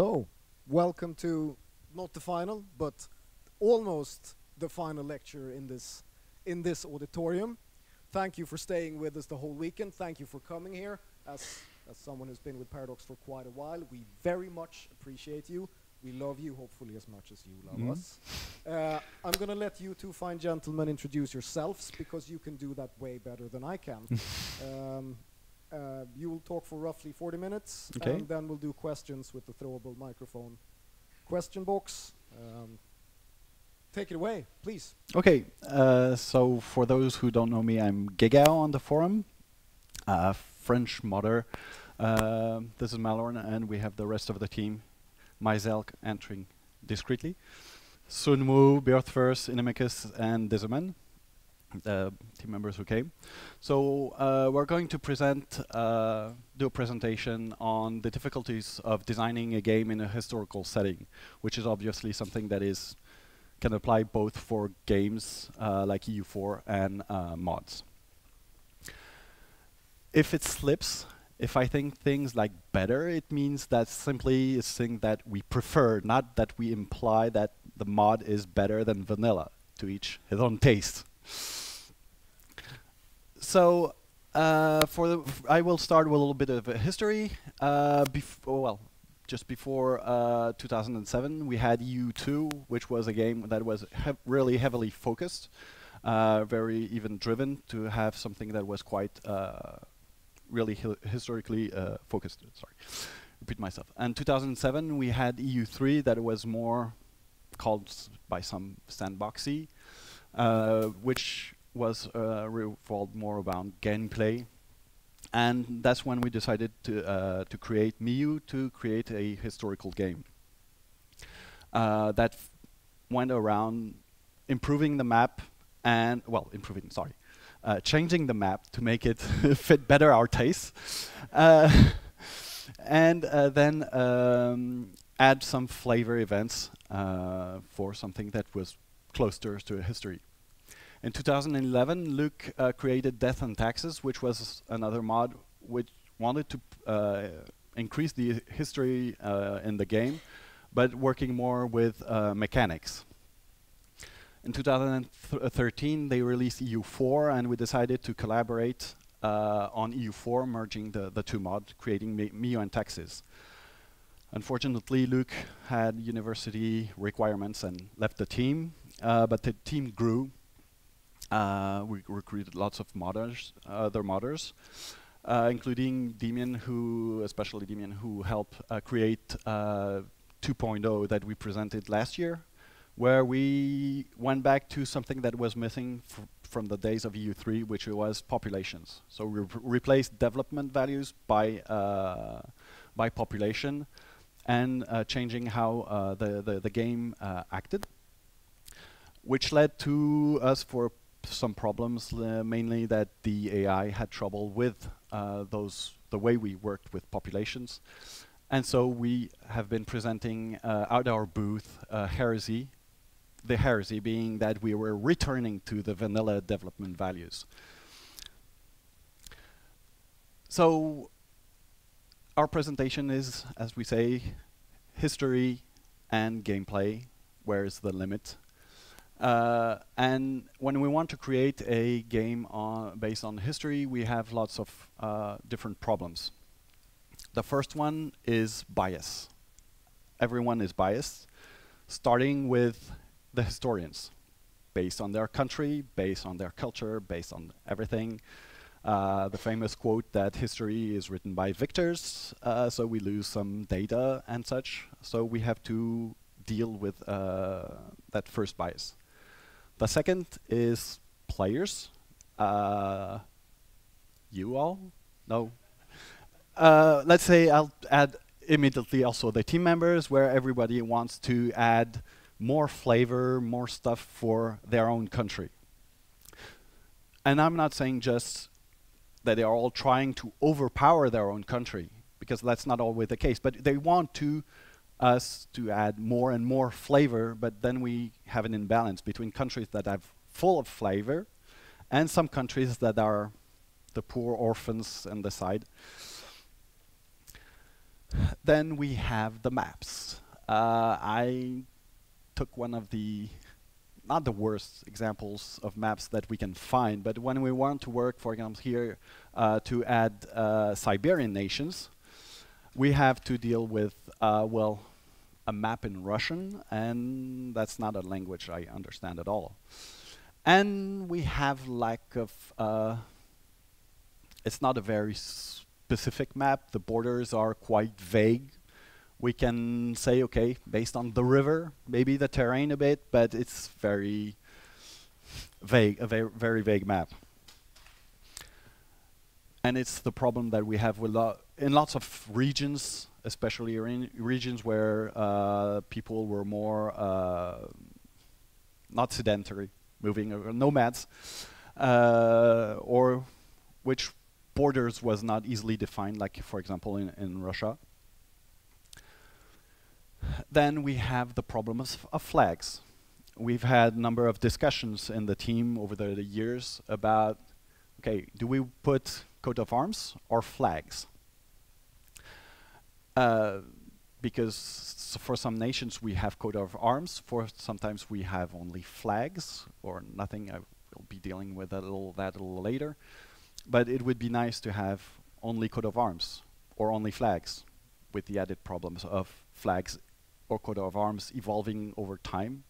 So, welcome to not the final, but almost the final lecture in this auditorium. Thank you for staying with us the whole weekend. Thank you for coming here. As someone who's been with Paradox for quite a while, we very much appreciate you. We love you, hopefully as much as you love us. I'm going to let you two fine gentlemen introduce yourselves, because you can do that way better than I can. You will talk for roughly 40 minutes, and then we'll do questions with the throwable microphone question box. Take it away, please. Okay, so for those who don't know me, I'm Gegao on the forum, French modder. This is Malorn, and we have the rest of the team. Myself entering discreetly. Sunwoo, Björthvers, Inimicus, and Dizaman, the team members who came. So we're going to do a presentation on the difficulties of designing a game in a historical setting, which is obviously something that can apply both for games like EU4 and mods. If it slips, if I think things like better, it means that simply it's thing that we prefer, not that we imply that the mod is better than vanilla, to each his own taste. So I will start with a little bit of a history. Just before 2007, we had EU2, which was a game that was really heavily focused, very even driven to have something that was quite really historically focused. Sorry, repeat myself. And 2007, we had EU3 that was more called by some sandboxy, which was revolved more around gameplay. And that's when we decided to create MEIOU, to create a historical game that went around improving the map and, changing the map to make it fit better our taste, and then add some flavor events for something that was closer to a history. In 2011, Luke created Death and Taxes, which was another mod which wanted to increase the history in the game, but working more with mechanics. In 2013, they released EU4, and we decided to collaborate on EU4, merging the two mods, creating MEIOU and Taxes. Unfortunately, Luke had university requirements and left the team, but the team grew. We recruited lots of modders, other modders, including especially Demian, who helped create 2.0 that we presented last year, where we went back to something that was missing from the days of EU3, which was populations. So we replaced development values by population, and changing how the game acted, which led to us for some problems, mainly that the AI had trouble with the way we worked with populations. And so we have been presenting at our booth heresy, the heresy being that we were returning to the vanilla development values. So our presentation is, as we say, history and gameplay. Where is the limit? And when we want to create a game based on history, we have lots of different problems. The first one is bias. Everyone is biased, starting with the historians, based on their country, based on their culture, based on everything. The famous quote that history is written by victors, so we lose some data and such. So we have to deal with that first bias. The second is players. You all? No. Let's say I'll add immediately also the team members, where everybody wants to add more flavor, more stuff for their own country. And I'm not saying just that they are all trying to overpower their own country, because that's not always the case, but they want us to add more and more flavor, but then we have an imbalance between countries that are full of flavor and some countries that are the poor orphans on the side. Then we have the maps. I took one of the, not the worst examples of maps that we can find, but when we want to work, for example, here to add Siberian nations, we have to deal with, well, a map in Russian, and that's not a language I understand at all. And we have lack of, it's not a very specific map. The borders are quite vague. We can say, okay, based on the river, maybe the terrain a bit, but it's very vague, a very vague map. And it's the problem that we have with in lots of regions, especially in regions where people were more not sedentary, moving, or nomads, or which borders was not easily defined, like, for example, in Russia. Then we have the problem of flags. We've had a number of discussions in the team over the years about, okay, do we put coat of arms or flags? Because for some nations we have coat of arms, for sometimes we have only flags or nothing. I will be dealing with that a little later. But it would be nice to have only coat of arms or only flags, with the added problems of flags or coat of arms evolving over time.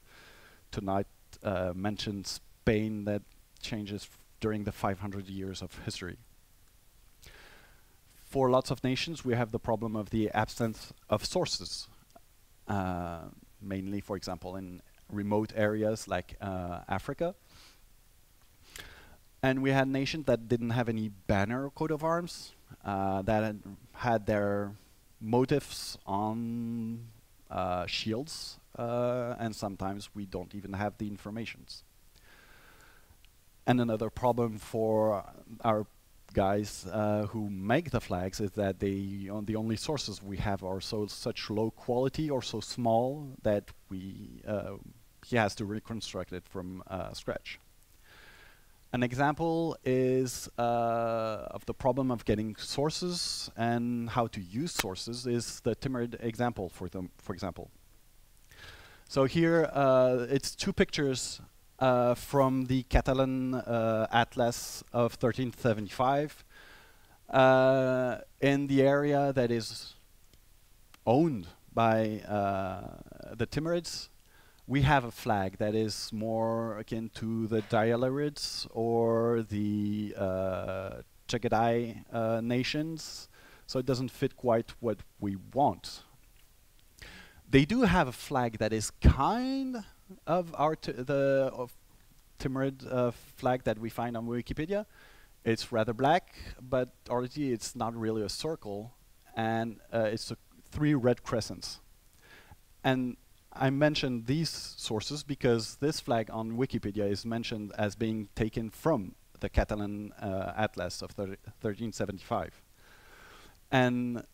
Tonight mentioned Spain that changes during the 500 years of history. For lots of nations, we have the problem of the absence of sources, mainly, for example, in remote areas like Africa. And we had nations that didn't have any banner or coat of arms, that had their motifs on shields, and sometimes we don't even have the informations. And another problem for our guys who make the flags is that the only sources we have are such low quality or so small that he has to reconstruct it from scratch. An example is of the problem of getting sources and how to use sources is the Timrid example, for example. So here it's two pictures from the Catalan Atlas of 1375 in the area that is owned by the Timurids. We have a flag that is more akin to the Diaries or the Chagadai nations, so it doesn't fit quite what we want. They do have a flag that is kind of our Timurid flag that we find on Wikipedia. It's rather black, but already it's not really a circle, and it's 3 red crescents. And I mentioned these sources because this flag on Wikipedia is mentioned as being taken from the Catalan Atlas of 1375. And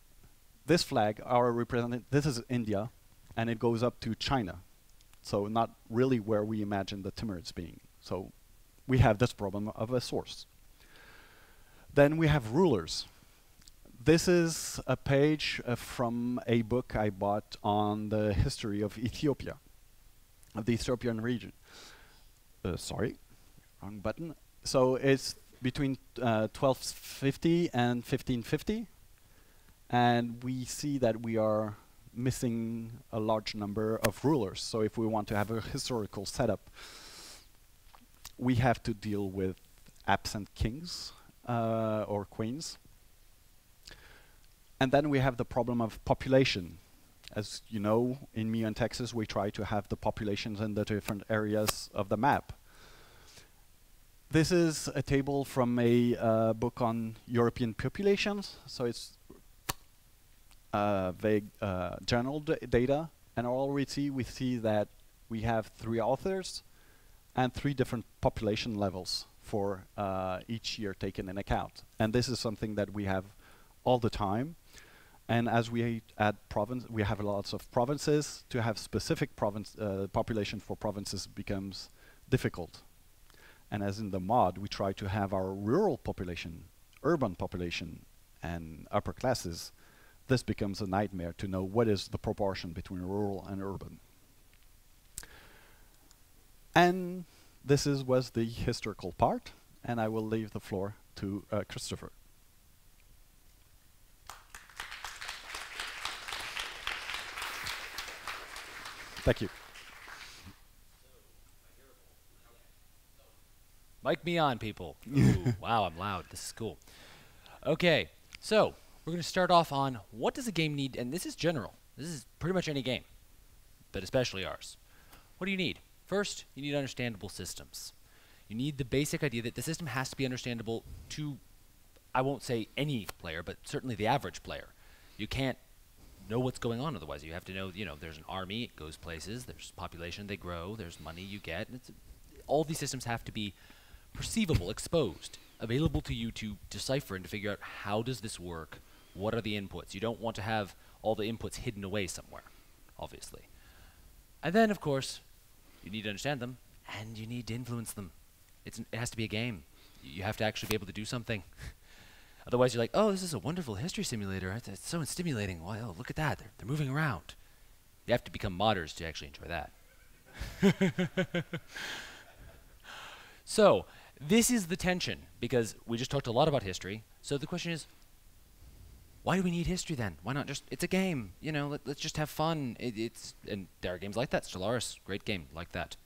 this flag are represented, this is India, and it goes up to China. So not really where we imagine the Timurids being. So we have this problem of a source. Then we have rulers. This is a page from a book I bought on the history of Ethiopia, of the Ethiopian region. Sorry, wrong button. So it's between 1250 and 1550. And we see that we are missing a large number of rulers. So if we want to have a historical setup, we have to deal with absent kings or queens. And then we have the problem of population. As you know, in MEIOU and Taxes, we try to have the populations in the different areas of the map. This is a table from a book on European populations. So it's vague general data. And already we see that we have 3 authors and 3 different population levels for each year taken in account. And this is something that we have all the time. And as we add we have lots of provinces. To have specific population for provinces becomes difficult. And as in the mod, we try to have our rural population, urban population, and upper classes this becomes a nightmare to know what is the proportion between rural and urban. And this was the historical part, and I will leave the floor to Christopher. Thank you. Mic me on, people. Ooh, wow, I'm loud. This is cool. Okay, so we're going to start off on what does a game need, and this is general. This is pretty much any game, but especially ours. What do you need? First, you need understandable systems. You need the basic idea that the system has to be understandable to, I won't say any player, but certainly the average player. You can't know what's going on otherwise. You have to know, there's an army, it goes places, there's population, they grow, there's money you get. All these systems have to be perceivable, exposed, available to you to decipher and to figure out how does this work, what are the inputs. You don't want to have all the inputs hidden away somewhere, obviously. And then, of course, you need to understand them, and you need to influence them. It has to be a game. You have to actually be able to do something. Otherwise, you're like, oh, this is a wonderful history simulator. It's so stimulating. Wow, look at that. They're moving around. You have to become modders to actually enjoy that. So, this is the tension, because we just talked a lot about history. So the question is, why do we need history then? Why not just, it's a game, let's just have fun. And there are games like that. Stellaris, great game like that.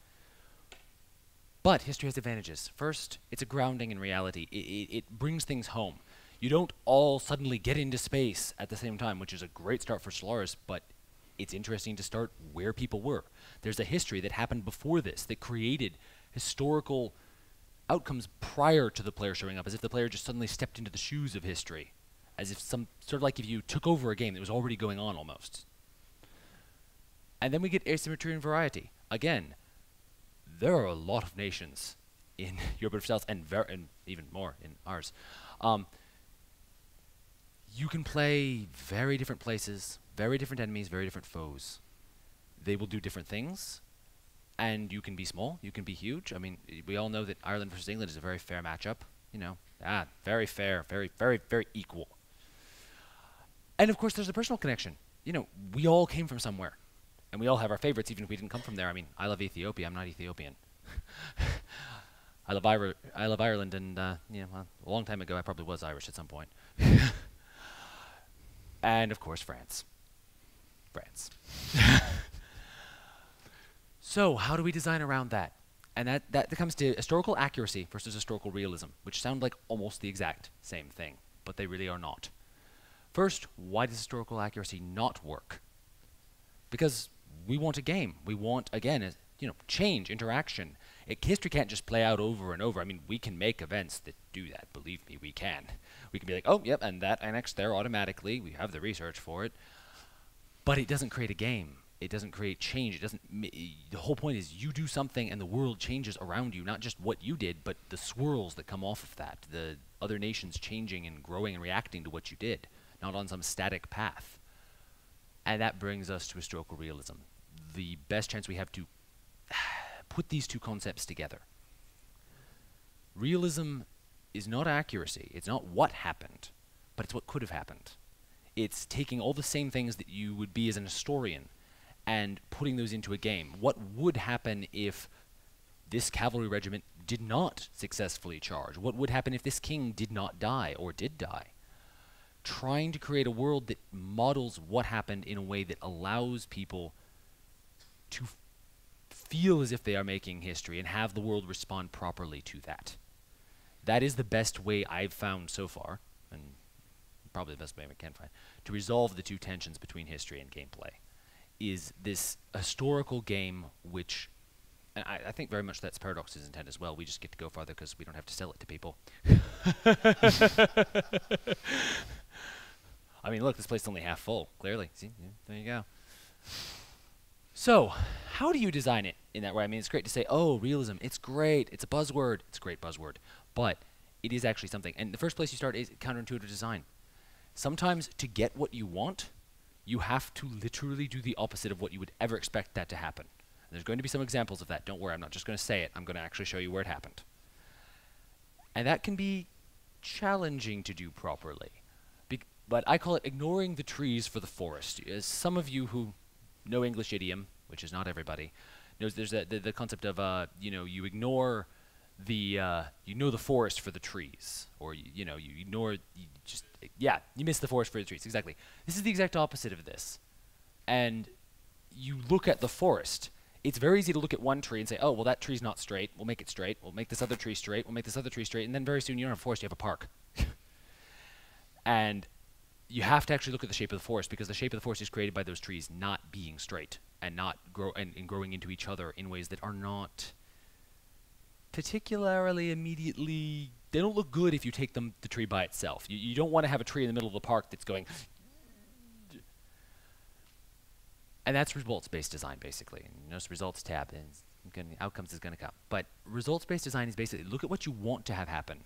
But history has advantages. First, it's a grounding in reality. It brings things home. You don't all suddenly get into space at the same time, which is a great start for Stellaris, but it's interesting to start where people were. There's a history that happened before this that created historical outcomes prior to the player showing up, as if the player just suddenly stepped into the shoes of history, as if sort of like if you took over a game that was already going on almost. And then we get asymmetry and variety. Again, there are a lot of nations in Europe of Stellaris, and even more in ours. You can play very different places, very different enemies, very different foes. They will do different things. And you can be small, you can be huge. I mean, we all know that Ireland versus England is a very fair matchup. Very fair, very, very, very equal. And of course, there's a personal connection. We all came from somewhere. And we all have our favorites, even if we didn't come from there. I mean, I love Ethiopia, I'm not Ethiopian. I love Ireland, and, a long time ago, I probably was Irish at some point. And of course, France. So, how do we design around that? And that comes to historical accuracy versus historical realism, which sound like almost the exact same thing, but they really are not. First, why does historical accuracy not work? Because we want a game. We want, again, change, interaction. History can't just play out over and over. I mean, we can make events that do that. Believe me, we can. We can be like, oh, yep, and that annexed there automatically. We have the research for it. But it doesn't create a game. It doesn't create change. It doesn't. The whole point is you do something and the world changes around you, not just what you did, but the swirls that come off of that, the other nations changing and growing and reacting to what you did, not on some static path. And that brings us to historical realism. The best chance we have to put these two concepts together. Realism is not accuracy. It's not what happened, but it's what could have happened. It's taking all the same things that you would be as an historian and putting those into a game. What would happen if this cavalry regiment did not successfully charge? What would happen if this king did not die or did die? Trying to create a world that models what happened in a way that allows people to feel as if they are making history and have the world respond properly to that. That is the best way I've found so far, and probably the best way we can find, to resolve the two tensions between history and gameplay. Is this historical game which, and I think very much that's Paradox's intent as well, we just get to go farther because we don't have to sell it to people. I mean, look, this place is only half full, clearly. See, yeah, there you go. So, how do you design it in that way? I mean, it's great to say, oh, realism, it's great, it's a buzzword, it's a great buzzword, but it is actually something. And the first place you start is counterintuitive design. Sometimes to get what you want, you have to literally do the opposite of what you would ever expect that to happen. And there's going to be some examples of that. Don't worry, I'm not just going to say it. I'm going to actually show you where it happened. And that can be challenging to do properly. But I call it ignoring the trees for the forest. As some of you who know English idiom, which is not everybody, knows there's the concept of you ignore the forest for the trees, or you miss the forest for the trees. Exactly. This is the exact opposite of this. And you look at the forest. It's very easy to look at one tree and say, oh, well, that tree's not straight. We'll make it straight. We'll make this other tree straight. We'll make this other tree straight. And then very soon you don't have a forest, you have a park. And you have to actually look at the shape of the forest, because the shape of the forest is created by those trees not being straight and not growing into each other in ways that are not particularly immediately. They don't look good if you take the tree by itself. You don't want to have a tree in the middle of the park that's going. And that's results-based design, basically. And notice results tab, and outcomes is going to come. But results-based design is basically look at what you want to have happen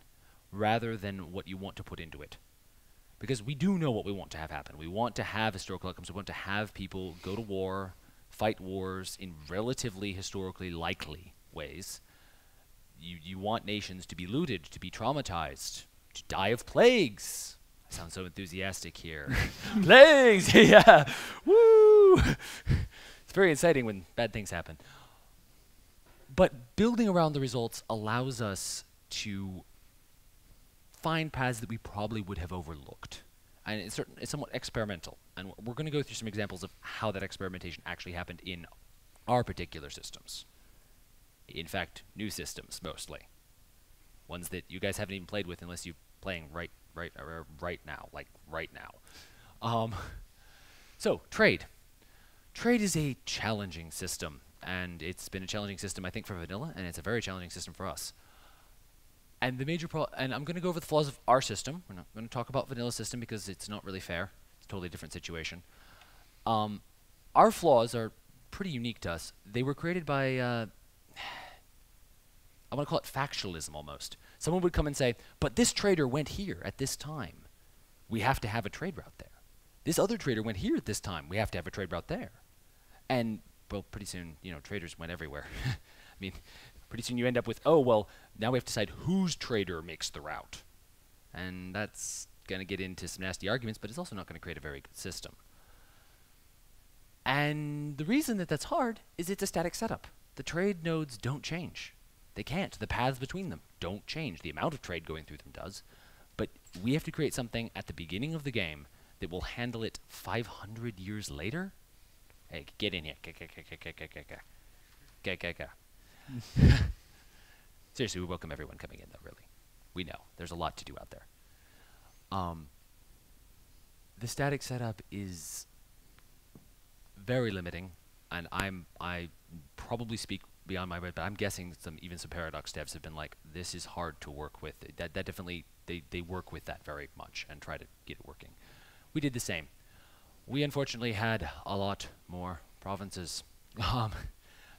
rather than what you want to put into it. Because we do know what we want to have happen. We want to have historical outcomes. We want to have people go to war, fight wars in relatively historically likely ways. You want nations to be looted, to be traumatized, to die of plagues. I sound so enthusiastic here. Plagues! Yeah! Woo! It's very exciting when bad things happen. But building around the results allows us to find paths that we probably would have overlooked. And it's somewhat experimental. And we're going to go through some examples of how that experimentation actually happened in our particular systems. In fact, new systems, mostly. Ones that you guys haven't even played with unless you're playing right now, like right now. So, trade. Trade is a challenging system, and it's been a challenging system, I think, for vanilla, and it's a very challenging system for us. And the major and I'm going to go over the flaws of our system. We're not going to talk about vanilla system because it's not really fair. It's a totally different situation. Our flaws are pretty unique to us. They were created by, I want to call it factualism almost. Someone would come and say, but this trader went here at this time. We have to have a trade route there. This other trader went here at this time. We have to have a trade route there. And, well, pretty soon, traders went everywhere. I mean, pretty soon you end up with, oh, well, now we have to decide whose trader makes the route. And that's going to get into some nasty arguments, but it's also not going to create a very good system. And the reason that that's hard is it's a static setup. The trade nodes don't change. They can't. The paths between them don't change. The amount of trade going through them does. But we have to create something at the beginning of the game that will handle it 500 years later. Hey, get in here. Seriously, we welcome everyone coming in, though, really. We know. There's a lot to do out there. The static setup is very limiting, and I probably speak beyond my right, but I'm guessing even some Paradox devs have been like, this is hard to work with. That definitely, they work with that very much and try to get it working. We did the same. We unfortunately had a lot more provinces and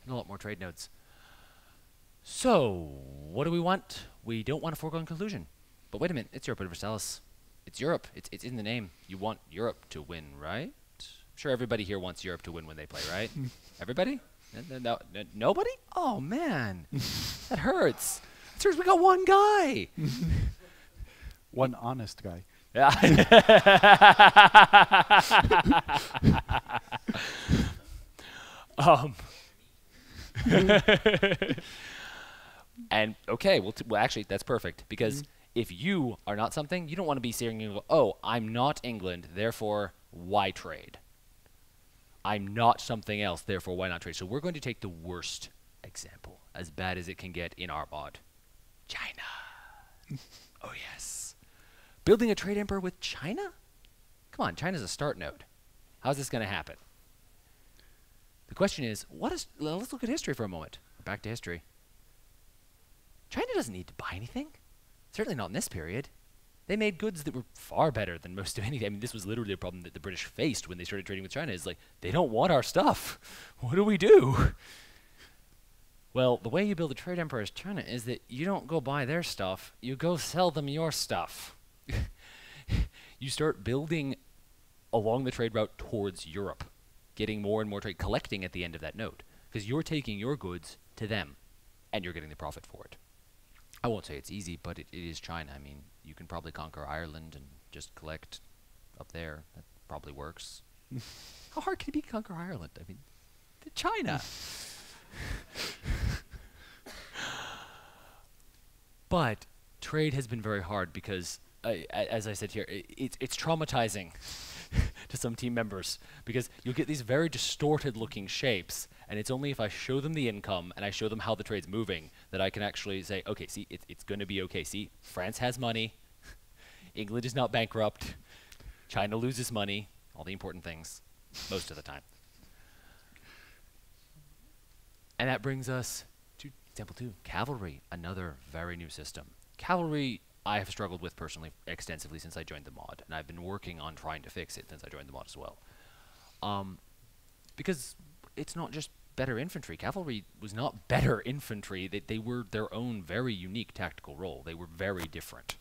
a lot more trade nodes. So, what do we want? We don't want a foregone conclusion. But wait a minute, it's Europe over Stellaris. It's Europe. It's in the name. You want Europe to win, right? I'm sure everybody here wants Europe to win when they play, right? Everybody? No, nobody? Oh, man. That hurts. It hurts. We got one guy. One honest guy. Yeah. And okay, well, actually, that's perfect, because if you are not something, you don't want to be saying, oh, I'm not England, therefore why trade? I'm not something else, therefore why not trade? So we're going to take the worst example, as bad as it can get in our mod. China. Oh, yes. Building a trade empire with China? Come on, China's a start node. How's this going to happen? The question is, let's look at history for a moment. Back to history. China doesn't need to buy anything. Certainly not in this period. They made goods that were far better than most of anything. I mean, this was literally a problem that the British faced when they started trading with China. Is like, they don't want our stuff. What do we do? Well, the way you build a trade empire as China is that you don't go buy their stuff. You go sell them your stuff. You start building along the trade route towards Europe, getting more and more trade, collecting at the end of that node, because you're taking your goods to them, and you're getting the profit for it. I won't say it's easy, but it is China. I mean, you can probably conquer Ireland and just collect up there. That probably works. How hard can it be to conquer Ireland? I mean, China. But trade has been very hard because, as I said here, it's traumatizing to some team members because you'll get these very distorted-looking shapes, and it's only if I show them the income and I show them how the trade's moving that I can actually say, okay, see, it's going to be okay. See, France has money. England is not bankrupt. China loses money. All the important things, most of the time. And that brings us to example 2, Cavalry, another very new system. Cavalry I have struggled with personally extensively since I joined the mod, and I've been working on trying to fix it since I joined the mod as well. Because it's not just better infantry. Cavalry was not better infantry. They were their own very unique tactical role. They were very different.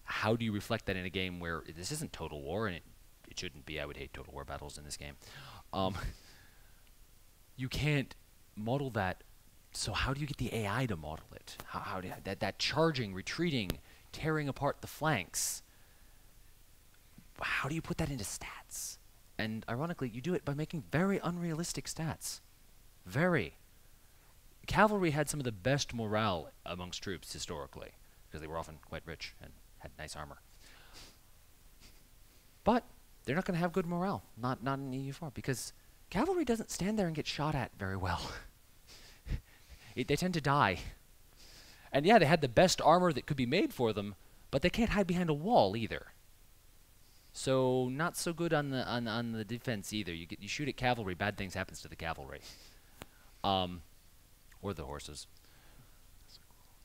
How do you reflect that in a game where this isn't Total War, and it shouldn't be? I would hate Total War battles in this game. You can't model that. So how do you get the AI to model it? How do that charging, retreating, tearing apart the flanks? How do you put that into stats? And ironically, you do it by making very unrealistic stats. Very. Cavalry had some of the best morale amongst troops historically, because they were often quite rich and had nice armor. But they're not going to have good morale, not in EU4, because cavalry doesn't stand there and get shot at very well. They tend to die. And yeah, they had the best armor that could be made for them, but they can't hide behind a wall either. So not so good on the defense either. You shoot at cavalry, bad things happens to the cavalry, or the horses.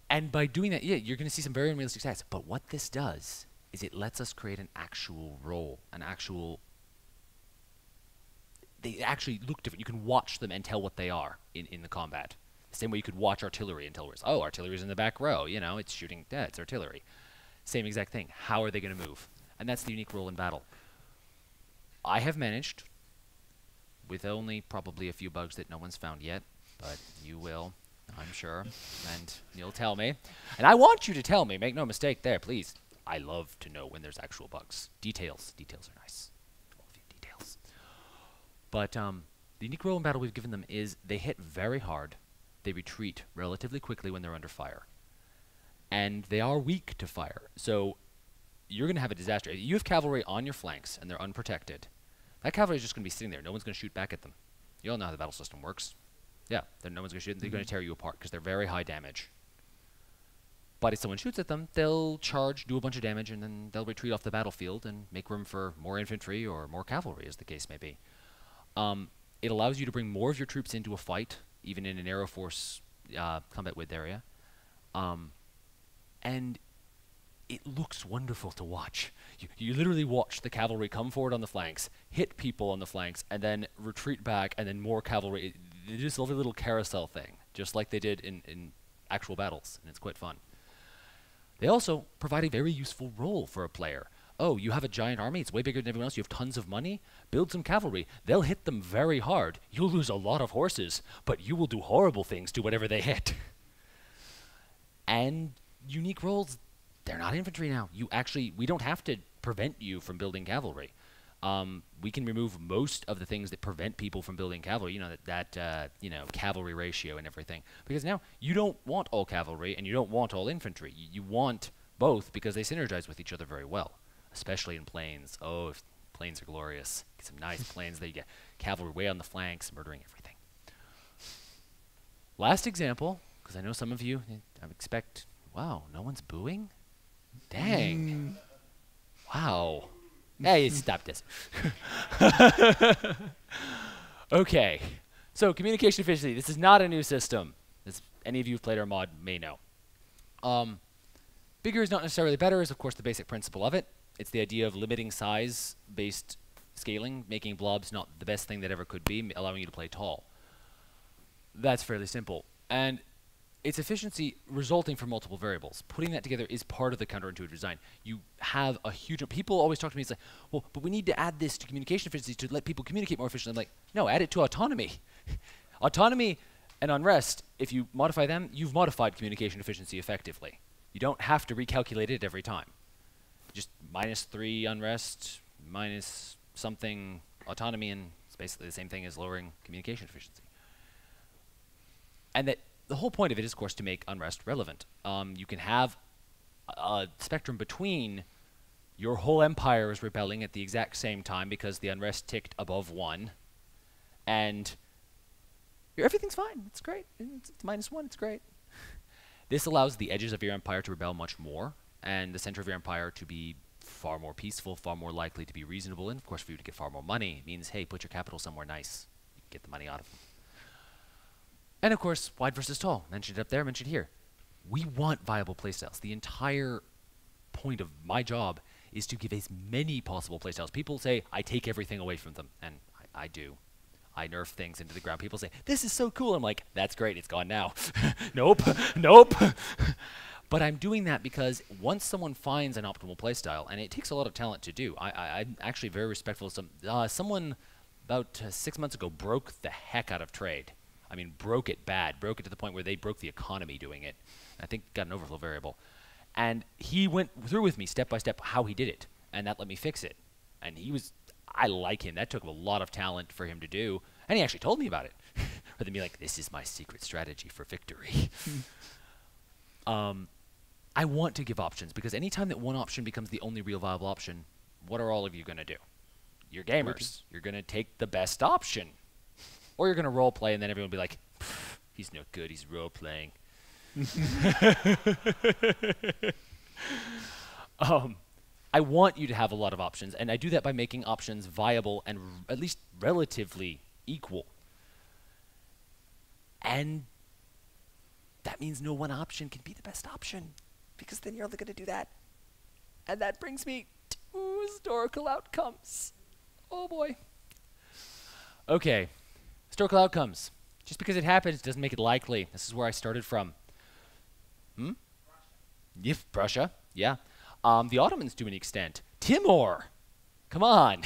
And by doing that, yeah, you're going to see some very unrealistic stats. But what this does is it lets us create an actual role, They actually look different. You can watch them and tell what they are in the combat. The same way you could watch artillery and tell where oh, artillery's in the back row. You know, it's shooting. Yeah, it's artillery. Same exact thing. How are they going to move? And that's the unique role in battle. I have managed, with only probably a few bugs that no one's found yet, but you will, I'm sure, and you'll tell me. And I want you to tell me. Make no mistake there, please. I love to know when there's actual bugs. Details. Details are nice. All of you details. But the unique role in battle we've given them is they hit very hard. They retreat relatively quickly when they're under fire. And they are weak to fire. So you're going to have a disaster. If you have cavalry on your flanks and they're unprotected, that cavalry is just going to be sitting there. No one's going to shoot back at them. You all know how the battle system works. Yeah, no one's going to shoot. They're going to tear you apart because they're very high damage. But if someone shoots at them, they'll charge, do a bunch of damage, and then they'll retreat off the battlefield and make room for more infantry or more cavalry, as the case may be. It allows you to bring more of your troops into a fight, even in an aero force combat width area. And it looks wonderful to watch. You literally watch the cavalry come forward on the flanks, hit people on the flanks, and then retreat back, and then more cavalry. They do this lovely little carousel thing, just like they did in actual battles, and it's quite fun. They also provide a very useful role for a player. Oh, you have a giant army, it's way bigger than everyone else, you have tons of money, build some cavalry. They'll hit them very hard. You'll lose a lot of horses, but you will do horrible things to whatever they hit. And unique roles, they're not infantry now. We don't have to prevent you from building cavalry. We can remove most of the things that prevent people from building cavalry, you know, cavalry ratio and everything. Because now you don't want all cavalry and you don't want all infantry. You want both because they synergize with each other very well, especially in plains. Oh, if plains are glorious. Get some nice plains that you get cavalry way on the flanks, murdering everything. Last example, because I know some of you, I expect, wow, no one's booing? Dang. Wow. Hey, stop this. Okay. So, communication efficiency. This is not a new system, as any of you who've played our mod may know. Bigger is not necessarily better is, of course, the basic principle of it. It's the idea of limiting size-based scaling, making blobs not the best thing that ever could be, allowing you to play tall. That's fairly simple. And it's efficiency resulting from multiple variables. Putting that together is part of the counterintuitive design. You have a huge... People always talk to me, it's like, well, but we need to add this to communication efficiency to let people communicate more efficiently. I'm like, no, add it to autonomy. Autonomy and unrest, if you modify them, you've modified communication efficiency effectively. You don't have to recalculate it every time. just -3 unrest, minus something autonomy, and it's basically the same thing as lowering communication efficiency. And that the whole point of it is, of course, to make unrest relevant. You can have a spectrum between your whole empire is rebelling at the exact same time because the unrest ticked above 1, and everything's fine. It's great. It's -1. It's great. This allows the edges of your empire to rebel much more, and the center of your empire to be far more peaceful, far more likely to be reasonable, and of course for you to get far more money. It means, hey, put your capital somewhere nice. You can get the money out of them. And of course, wide versus tall. Mentioned it up there, mentioned here. We want viable playstyles. The entire point of my job is to give as many possible playstyles. People say, I take everything away from them, and I do. I nerf things into the ground. People say, this is so cool. I'm like, that's great, it's gone now. Nope, nope. But I'm doing that because once someone finds an optimal playstyle, and it takes a lot of talent to do, I'm actually very respectful of someone about 6 months ago broke the heck out of trade. I mean, broke it bad. Broke it to the point where they broke the economy doing it. I think got an overflow variable. And he went through with me step by step how he did it, and that let me fix it. And I like him. That took a lot of talent for him to do, and he actually told me about it. Rather than be like, this is my secret strategy for victory. I want to give options, because anytime that one option becomes the only real viable option, what are all of you going to do? You're gamers. You're going to take the best option. Or you're going to role play, and then everyone will be like, he's no good, he's role playing. I want you to have a lot of options, and I do that by making options viable and at least relatively equal. And that means no one option can be the best option, because then you're only going to do that. And that brings me to historical outcomes. Oh boy. Okay, historical outcomes. Just because it happens doesn't make it likely. This is where I started from. Prussia, yeah. The Ottomans to an extent. Timor! Come on.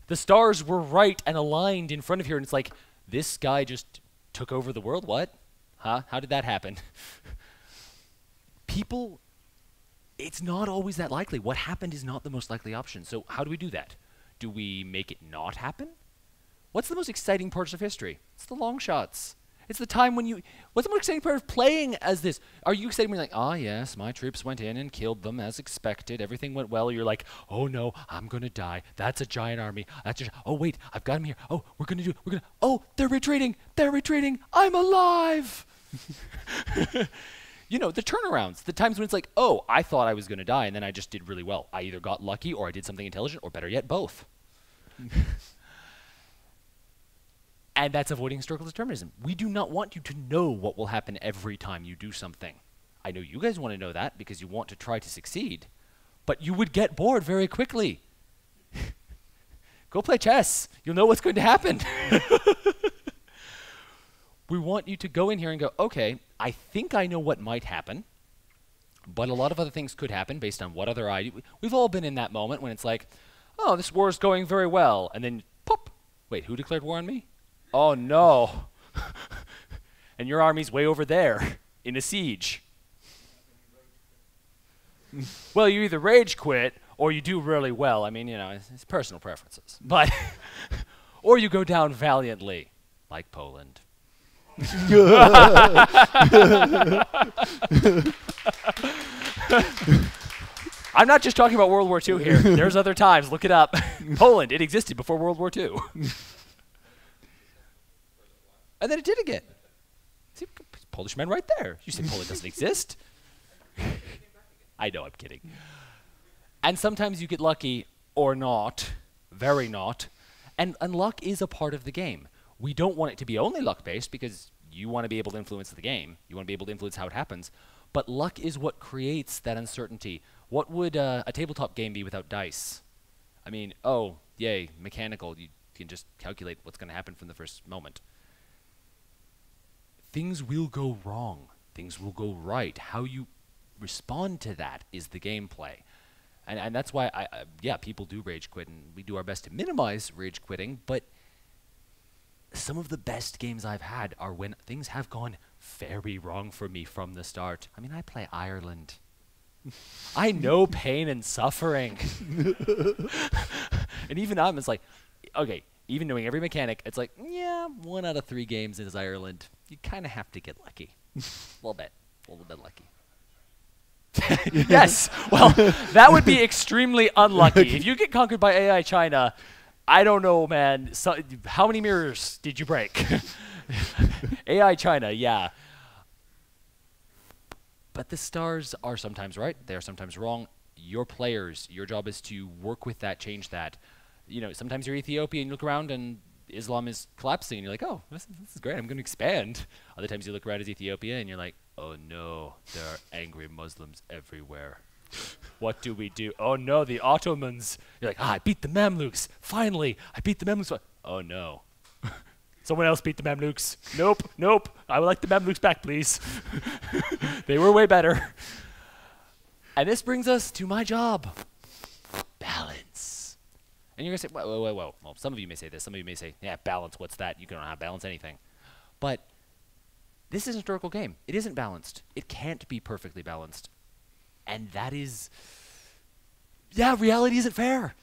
The stars were right and aligned in front of here, and it's like, this guy just took over the world? What? Huh? How did that happen? People, it's not always that likely. What happened is not the most likely option. So how do we do that? Do we make it not happen? What's the most exciting parts of history? It's the long shots. It's the time when what's the most exciting part of playing as this? Are you excited when you're like, ah, yes, my troops went in and killed them as expected. Everything went well. You're like, oh no, I'm going to die. That's a giant army. Oh wait, I've got them here. Oh, oh, they're retreating. I'm alive. You know, the turnarounds, the times when it's like, oh, I thought I was going to die and then I just did really well. I either got lucky or I did something intelligent, or better yet, both. And that's avoiding historical determinism. We do not want you to know what will happen every time you do something. I know you guys want to know that because you want to try to succeed, but you would get bored very quickly. Go play chess. You'll know what's going to happen. We want you to go in here and go, okay, I think I know what might happen, but a lot of other things could happen based on what other idea. We've all been in that moment when it's like, oh, this war is going very well, and then, pop, wait, who declared war on me? Oh no. And your army's way over there in a siege. Well, you either rage quit or you do really well. I mean, you know, it's personal preferences. But or you go down valiantly, like Poland. I'm not just talking about World War II here. There's other times. Look it up. Poland, it existed before World War II. And then it did again. See, Polish men right there. You say Poland doesn't exist? I know, I'm kidding. And sometimes you get lucky or not, very not, and luck is a part of the game. We don't want it to be only luck-based because you want to be able to influence the game. You want to be able to influence how it happens. But luck is what creates that uncertainty. What would a tabletop game be without dice? I mean, oh, yay, mechanical. You can just calculate what's going to happen from the first moment. Things will go wrong. Things will go right. How you respond to that is the gameplay. And that's why, yeah, people do rage quit, and we do our best to minimize rage quitting, but some of the best games I've had are when things have gone very wrong for me from the start. I mean, I play Ireland. I know pain and suffering. And even I'm, it's like, okay, even knowing every mechanic, it's like, yeah, 1 out of 3 games is Ireland. You kind of have to get lucky. A little bit lucky. Yes, well, that would be extremely unlucky. If you get conquered by AI China, I don't know, man. So, how many mirrors did you break? AI China, yeah. But the stars are sometimes right. They are sometimes wrong. Your players, your job is to work with that, change that. You know, sometimes you're Ethiopia and you look around and Islam is collapsing and you're like, oh, this is great. I'm going to expand. Other times you look around as Ethiopia and you're like, oh no, there are angry Muslims everywhere. What do we do? Oh no, the Ottomans. You're like, I beat the Mamluks. Finally, I beat the Mamluks. Oh no. Someone else beat the Mamluks. Nope. I would like the Mamluks back, please. They were way better. And this brings us to my job. Balance. And you're going to say, whoa. Well, some of you may say this. Some of you may say, yeah, balance, what's that? You don't have balance anything. But this is a historical game. It isn't balanced. It can't be perfectly balanced. And that is, yeah, reality isn't fair.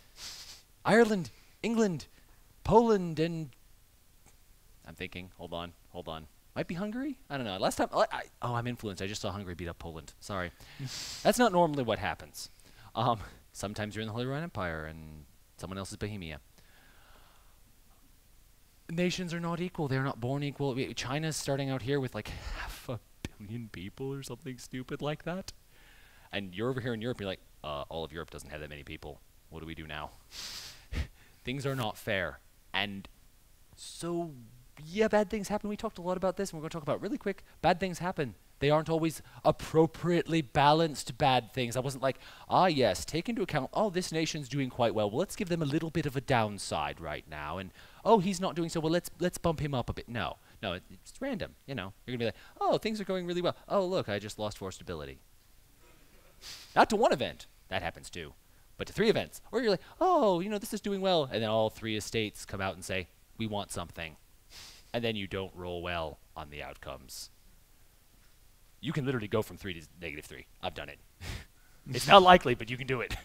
Ireland, England, Poland, and I'm thinking, hold on. Might be Hungary? I don't know. Last time, I'm influenced. I just saw Hungary beat up Poland. Sorry. That's not normally what happens. Sometimes you're in the Holy Roman Empire and someone else is Bohemia. Nations are not equal. They're not born equal. China's starting out here with like 500 million people or something stupid like that. And you're over here in Europe, you're like, all of Europe doesn't have that many people. What do we do now? Things are not fair. And so, yeah, bad things happen. We talked a lot about this, and we're going to talk about it really quick. Bad things happen. They aren't always appropriately balanced bad things. I wasn't like, yes, take into account, this nation's doing quite well. Well, let's give them a little bit of a downside right now. And, he's not doing so well. Let's bump him up a bit. No, it's random. You know, you're going to be like, things are going really well. Oh, look, I just lost 4 stability. Not to one event. That happens too. But to 3 events. Or you're like, this is doing well. And then all 3 estates come out and say, we want something. And then you don't roll well on the outcomes. You can literally go from 3 to -3. I've done it. It's not likely, but you can do it.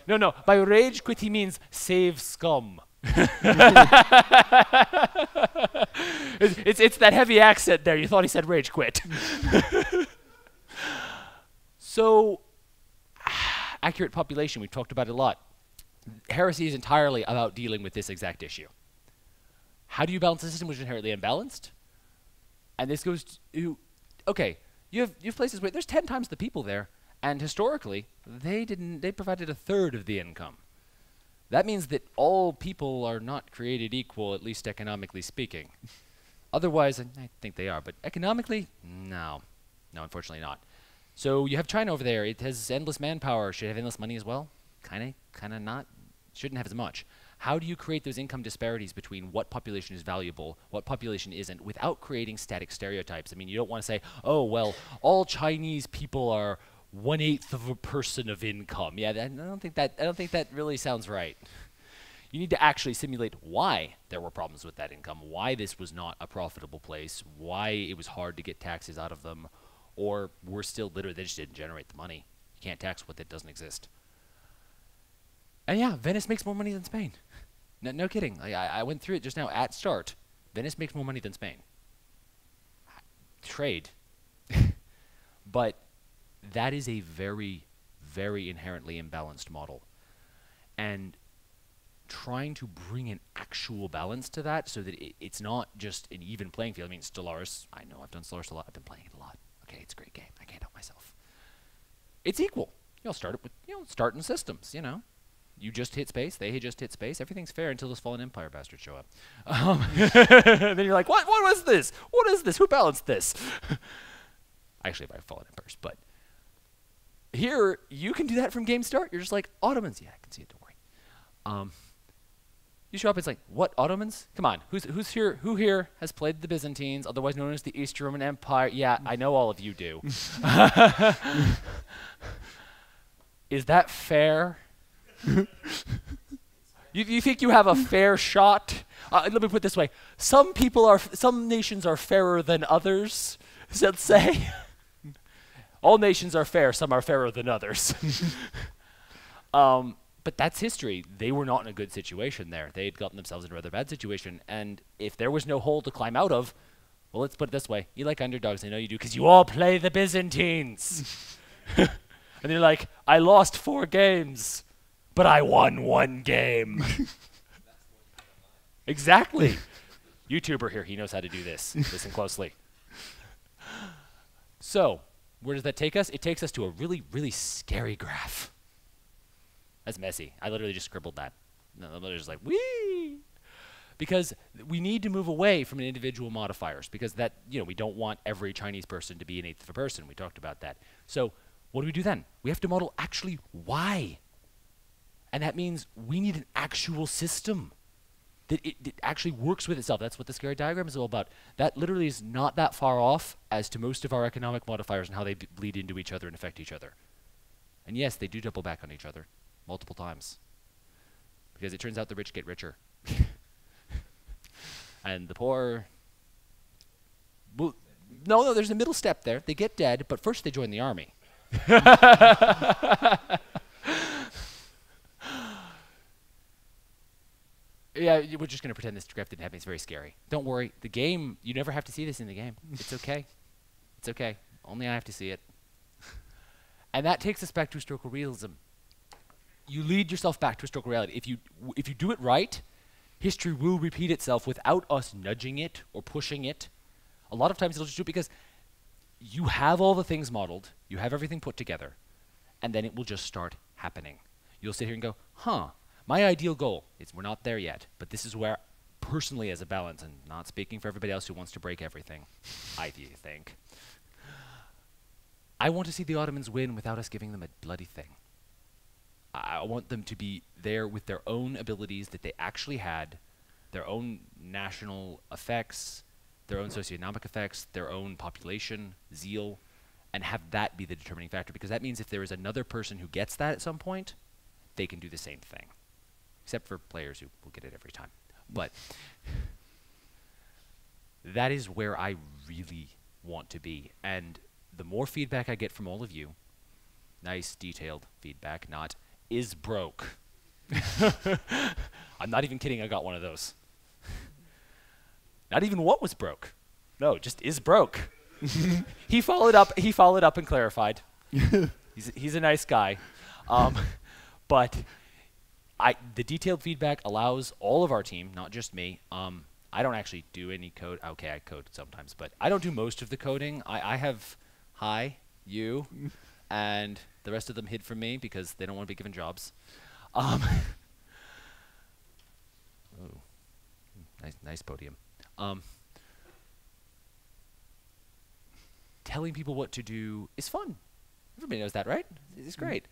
No. By rage quit, he means save scum. It's that heavy accent there. You thought he said rage quit. So, accurate population, we've talked about it a lot. Heresy is entirely about dealing with this exact issue. How do you balance a system which is inherently imbalanced? And this goes to, okay, you have places where there's 10 times the people there, and historically, they provided 1/3 of the income. That means that all people are not created equal, at least economically speaking. Otherwise, I think they are, but economically, no, unfortunately not. So you have China over there. It has endless manpower. Should it have endless money as well? Kind of not. Shouldn't have as much. How do you create those income disparities between what population is valuable, what population isn't, without creating static stereotypes? I mean, you don't want to say, all Chinese people are 1/8 of a person of income. Yeah, I don't think that really sounds right. You need to actually simulate why there were problems with that income, why this was not a profitable place, why it was hard to get taxes out of them, or we're still literally, they just didn't generate the money. You can't tax what that doesn't exist. And yeah, Venice makes more money than Spain. No kidding. I went through it just now at start. Venice makes more money than Spain. Trade. But that is a very, very inherently imbalanced model. And trying to bring an actual balance to that so that it's not just an even playing field. I mean, Stellaris, I know I've done Stellaris a lot. I've been playing it a lot. Okay, it's a great game. I can't help myself. It's equal. Start it with, starting systems, You just hit space, they just hit space. Everything's fair until those Fallen Empire bastards show up. Then you're like, what was this? What is this? Who balanced this? Actually, by Fallen Empires, but here, you can do that from game start. You're just like, Ottomans. Yeah, I can see it, don't worry. You show up, it's like, what, Ottomans? Come on, who's here? Who here has played the Byzantines, otherwise known as the East Roman Empire? Yeah, I know all of you do. Is that fair? You think you have a fair shot? Let me put it this way: some nations are fairer than others. So let's say all nations are fair, some are fairer than others. But that's history. They were not in a good situation there. They had gotten themselves into a rather bad situation. And if there was no hole to climb out of, well, let's put it this way. You like underdogs. I know you do, because you all play the Byzantines. And they're like, I lost 4 games, but I won 1 game. Exactly. YouTuber here. He knows how to do this. Listen closely. So, where does that take us? It takes us to a really, really scary graph. That's messy. I literally just scribbled that. No, I'm literally just like, wee! Because we need to move away from individual modifiers, because that, we don't want every Chinese person to be an eighth of a person. We talked about that. So what do we do then? We have to model actually why. And that means we need an actual system that it actually works with itself. That's what the scary diagram is all about. That literally is not that far off as to most of our economic modifiers and how they bleed into each other and affect each other. And yes, they do double back on each other multiple times, because it turns out the rich get richer. And the poor, well, no, there's a middle step there. They get dead, but first they join the army. Yeah, we're just going to pretend this graph didn't happen. It's very scary. Don't worry. The game, you never have to see this in the game. It's okay. It's okay. Only I have to see it. And that takes us back to historical realism. You lead yourself back to historical reality. If you do it right, history will repeat itself without us nudging it or pushing it. A lot of times it'll just do it because you have all the things modeled, you have everything put together, and then it will just start happening. You'll sit here and go, my ideal goal is, we're not there yet, but this is where, personally as a balance, and not speaking for everybody else who wants to break everything, I think, I want to see the Ottomans win without us giving them a bloody thing. I want them to be there with their own abilities that they actually had, their own national effects, their own socioeconomic effects, their own population, zeal, and have that be the determining factor. Because that means if there is another person who gets that at some point, they can do the same thing. Except for players who will get it every time. But that is where I really want to be. And the more feedback I get from all of you, nice, detailed feedback, not is broke. I'm not even kidding, I got one of those. Not even what was broke. No, just is broke. He followed up and clarified. He's a nice guy. But the detailed feedback allows all of our team, not just me. I don't actually do any code. Okay, I code sometimes, but I don't do most of the coding. I have you, and the rest of them hid from me because they don't want to be given jobs. Nice podium. Telling people what to do is fun. Everybody knows that, right? It's great.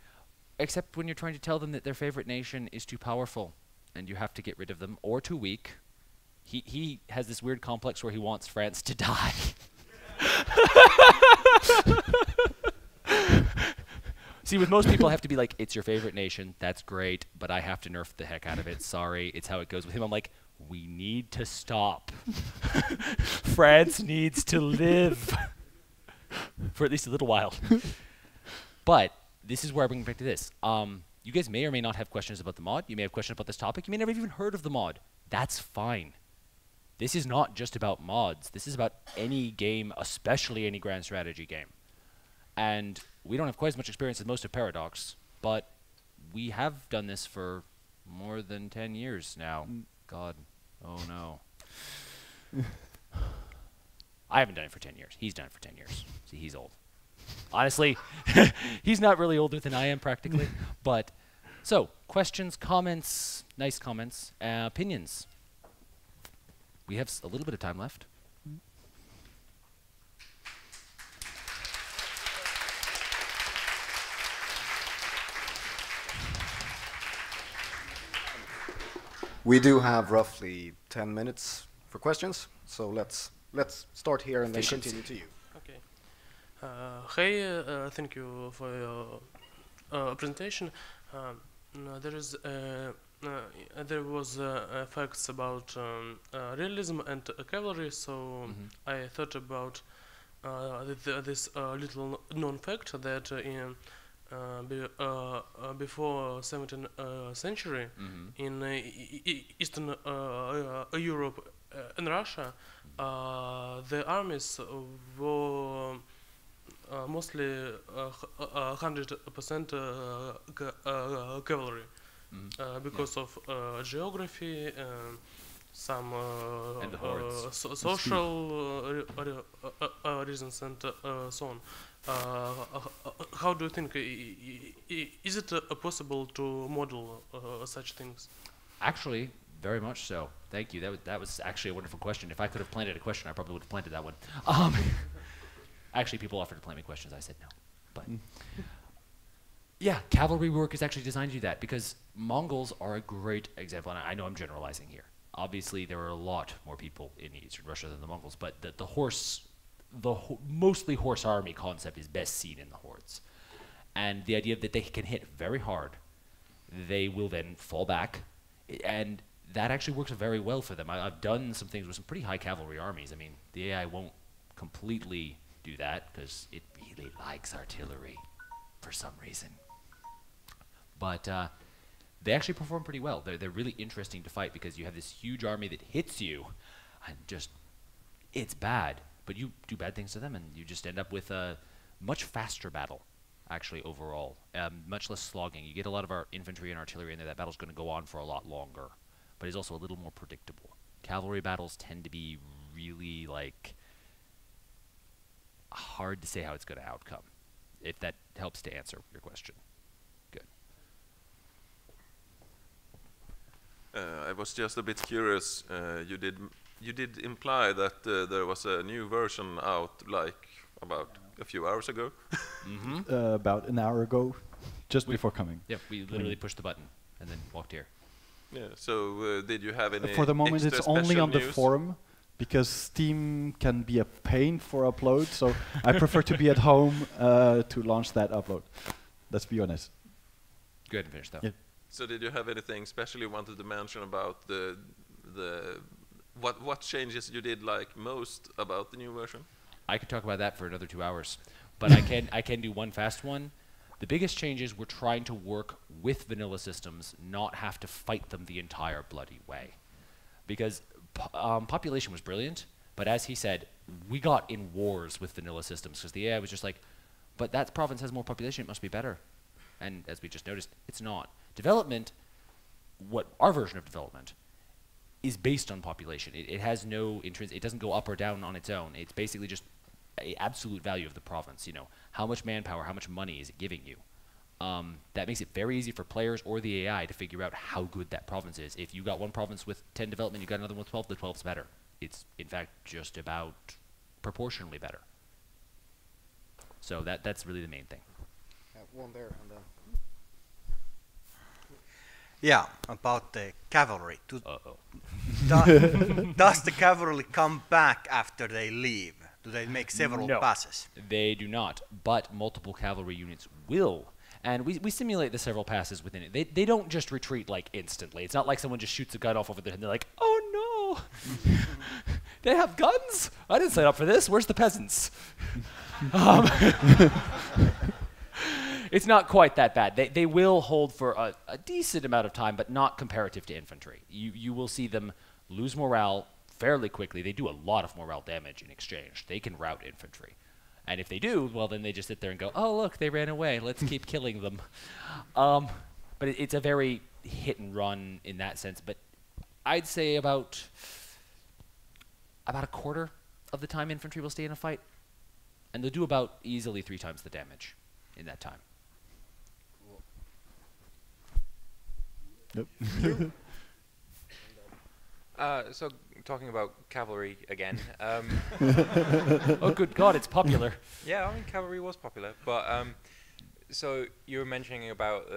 Except when you're trying to tell them that their favorite nation is too powerful and you have to get rid of them, or too weak. He has this weird complex where he wants France to die. See, with most people, I have to be like, it's your favorite nation, that's great, but I have to nerf the heck out of it. Sorry, it's how it goes. With him, I'm like, we need to stop. France needs to live for at least a little while. But this is where I bring it back to this. You guys may or may not have questions about the mod. You may have questions about this topic. You may never have even heard of the mod. That's fine. This is not just about mods. This is about any game, especially any grand strategy game. And we don't have quite as much experience as most of Paradox, but we have done this for more than 10 years now. God, oh no. I haven't done it for 10 years. He's done it for 10 years. See, he's old. Honestly, he's not really older than I am practically. But, so, questions, comments, nice comments, opinions. We have a little bit of time left. We do have roughly 10 minutes for questions, so let's start here and then continue to you. Okay. Hey, thank you for your presentation. There was facts about realism and cavalry, so I thought about this little known fact that before 17th century in Eastern Europe and Russia, the armies were mostly 100% cavalry because of geography, some And the hordes. social reasons, and so on. How do you think? Is it possible to model such things? Actually, very much so. Thank you. That was actually a wonderful question. If I could have planted a question, I probably would have planted that one. Actually, people offered to plant me questions. I said no. But yeah, cavalry work is actually designed to do that because Mongols are a great example. And I know I'm generalizing here. Obviously, there are a lot more people in Eastern Russia than the Mongols, but the mostly horse army concept is best seen in the hordes. And the idea that they can hit very hard, they will then fall back, and that actually works very well for them. I've done some things with some pretty high cavalry armies. I mean, the AI won't completely do that because it really likes artillery for some reason. But they actually perform pretty well. They're really interesting to fight because you have this huge army that hits you, and just, it's bad. But you do bad things to them, and you just end up with a much faster battle, actually, overall. Much less slogging. You get a lot of our infantry and artillery in there. That battle's going to go on for a lot longer. But it's also a little more predictable. Cavalry battles tend to be really, like, hard to say how it's going to outcome, if that helps to answer your question. Good. I was just a bit curious. You did imply that there was a new version out, like about a few hours ago. About an hour ago, just before coming. Yeah, we literally pushed the button and then walked here. Yeah. So did you have any? For the moment, extra it's only special on the news? forum because Steam can be a pain for upload. So I prefer to be at home to launch that upload. Let's be honest. Go ahead and finish that. Yeah. So did you have anything special you wanted to mention about the what changes you did like most about the new version? I could talk about that for another 2 hours, but I can do one fast one. The biggest change is we're trying to work with vanilla systems, not have to fight them the entire bloody way. Because population was brilliant, but as he said, we got in wars with vanilla systems because the AI was just like, but that province has more population, it must be better. And as we just noticed, it's not. Development, what our version of development, is based on population. It has no intrinsic, it doesn't go up or down on its own. It's basically just an absolute value of the province. You know, how much manpower, how much money is it giving you? That makes it very easy for players or the AI to figure out how good that province is. If you got one province with 10 development, you got another one with 12, the 12's better. It's, in fact, just about proportionally better. So that's really the main thing. One there and then. Yeah, about the cavalry. Uh-oh. Does the cavalry come back after they leave? Do they make several No. passes? They do not, but multiple cavalry units will. And we simulate the several passes within it. They don't just retreat like instantly. It's not like someone just shoots a gun off over their head and they're like, oh no, they have guns? I didn't sign up for this. Where's the peasants? It's not quite that bad. They will hold for a decent amount of time, but not comparative to infantry. You will see them lose morale fairly quickly. They do a lot of morale damage in exchange. They can rout infantry. And if they do, well, then they just sit there and go, oh, look, they ran away. Let's keep killing them. But it's a very hit and run in that sense. But I'd say about a quarter of the time infantry will stay in a fight. And they'll do about easily 3 times the damage in that time. Yep. So talking about cavalry again. Oh, good God, it's popular. Yeah, I mean cavalry was popular, but so you were mentioning about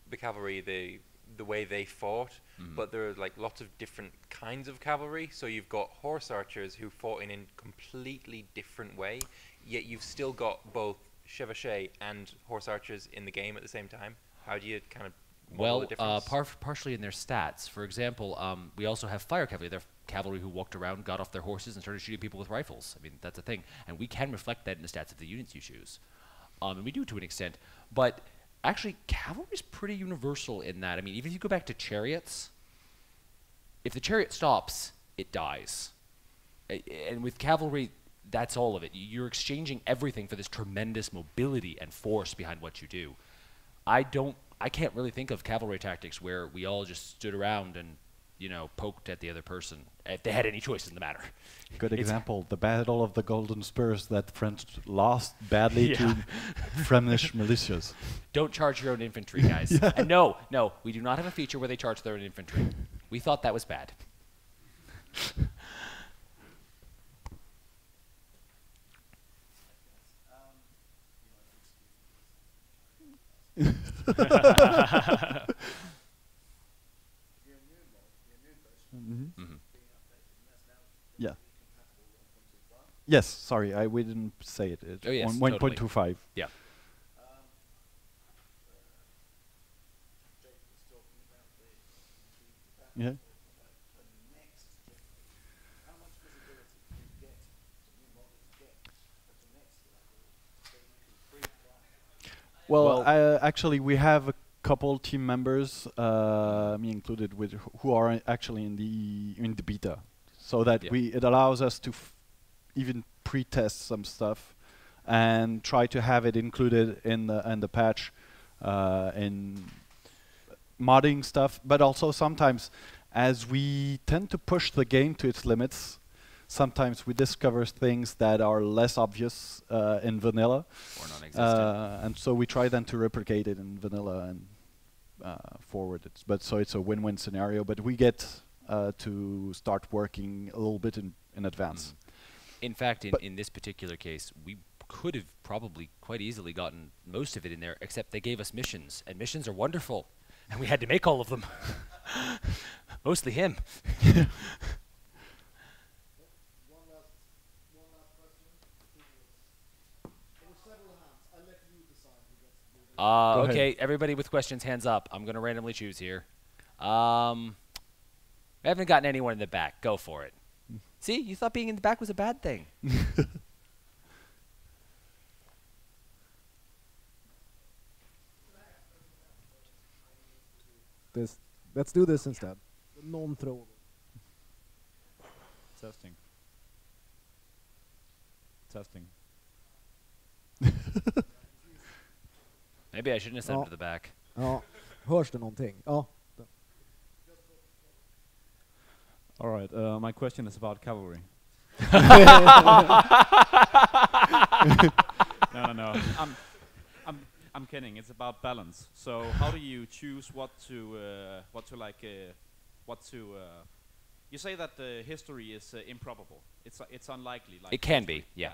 the cavalry, the way they fought, but there are like lots of different kinds of cavalry. So you've got horse archers who fought in a completely different way, yet you've still got both chevauchés and horse archers in the game at the same time. How do you kind of Well, the difference? partially in their stats. For example, we also have fire cavalry. They're cavalry who walked around, got off their horses, and started shooting people with rifles. I mean, that's a thing. And we can reflect that in the stats of the units you choose. And we do to an extent. But actually, cavalry is pretty universal in that. I mean, even if you go back to chariots, if the chariot stops, it dies. And with cavalry, that's all of it. You're exchanging everything for this tremendous mobility and force behind what you do. I can't really think of cavalry tactics where we all just stood around and, you know, poked at the other person if they had any choice in the matter. Good example, the Battle of the Golden Spurs that French lost badly to Flemish militias. Don't charge your own infantry, guys. And no, we do not have a feature where they charge their own infantry. We thought that was bad. Yeah. Yes, sorry, we didn't say it. Oh, yes, on totally. 1.25. Yeah. Yeah. Well, actually, we have a couple team members, me included, who are actually in the beta, so that it allows us to even pre-test some stuff and try to have it included in the patch, in modding stuff. But also sometimes, as we tend to push the game to its limits, sometimes we discover things that are less obvious in vanilla, or non-existent. and so we try then to replicate it in vanilla and forward it. But so it's a win-win scenario. But we get to start working a little bit in advance. In fact, in this particular case, we could have probably quite easily gotten most of it in there, except they gave us missions, and missions are wonderful, and we had to make all of them. Mostly him. Okay, everybody with questions, hands up. I'm going to randomly choose here. I haven't gotten anyone in the back. Go for it. See, you thought being in the back was a bad thing. Let's do this instead. Non-throwable. Testing. Testing. Maybe I shouldn't have sent him to the back. Ja, hörs det någonting? Ja. All right. My question is about cavalry. No. I'm kidding. It's about balance. So how do you choose what to you say that the history is improbable. It's unlikely. Like It can be, yeah.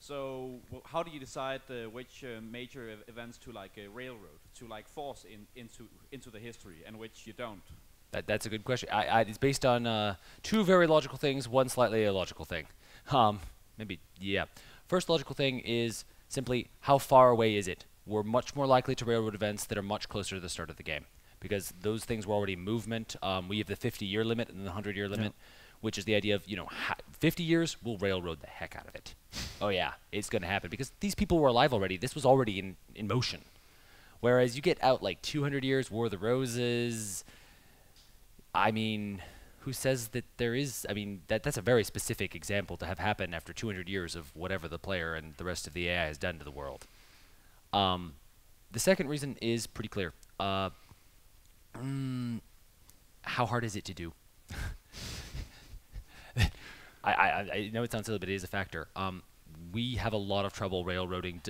So how do you decide which major events to railroad, to force into the history, and which you don't? That's a good question. It's based on two very logical things, one slightly illogical thing. Maybe, yeah. First logical thing is simply how far away is it? We're much more likely to railroad events that are much closer to the start of the game, because those things were already movement. We have the 50-year limit and the 100-year limit, which is the idea of, 50 years, we'll railroad the heck out of it. Oh yeah, it's going to happen, because these people were alive already. This was already in motion. Whereas you get out like 200 years, War of the Roses. I mean, who says that there is? I mean, that's a very specific example to have happen after 200 years of whatever the player and the rest of the AI has done to the world. The second reason is pretty clear. How hard is it to do? I know it sounds silly, but it is a factor. We have a lot of trouble railroading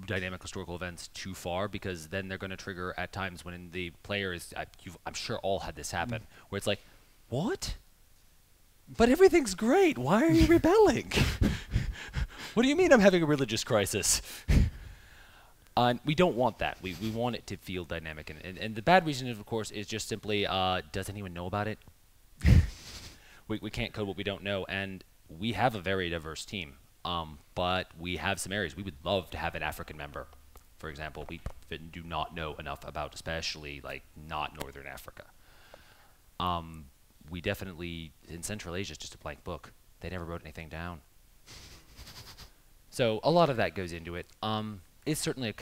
dynamic historical events too far, because then they're going to trigger at times when the player is, I'm sure all had this happen, where it's like, what? But everything's great. Why are you rebelling? What do you mean I'm having a religious crisis? We don't want that. We want it to feel dynamic. And the bad reason, of course, is just simply, does anyone know about it? We can't code what we don't know. And we have a very diverse team. But we have some areas. We would love to have an African member for example, we do not know enough about, especially like not Northern Africa. We definitely, in Central Asia, it's just a blank book. They never wrote anything down. So a lot of that goes into it. It's certainly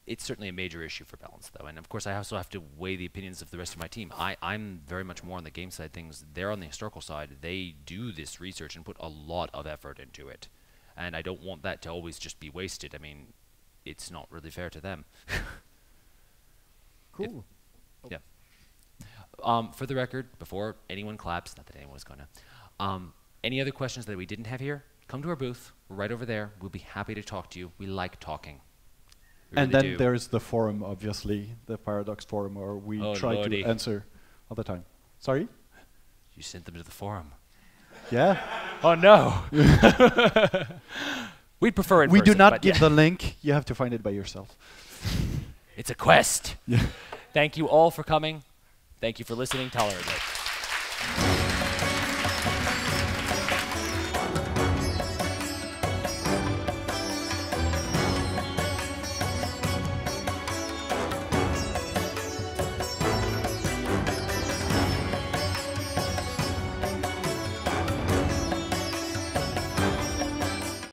it's certainly a major issue for balance, though. And of course, I also have to weigh the opinions of the rest of my team. I'm very much more on the game side things. They're on the historical side. They do this research and put a lot of effort into it. And I don't want that to always just be wasted. I mean, it's not really fair to them. Cool. Yeah. For the record, before anyone claps, not that anyone was going to, any other questions that we didn't have here, come to our booth. We're right over there. We'll be happy to talk to you. We like talking. We And really then do. there's the forum, obviously, the Paradox forum, where we Oh, try lordy. to answer all the time. Sorry? You sent them to the forum. Yeah? Oh, no. We'd prefer in We do person, not but give yeah. the link. You have to find it by yourself. It's a quest. Yeah. Thank you all for coming. Thank you for listening. Tolerate it.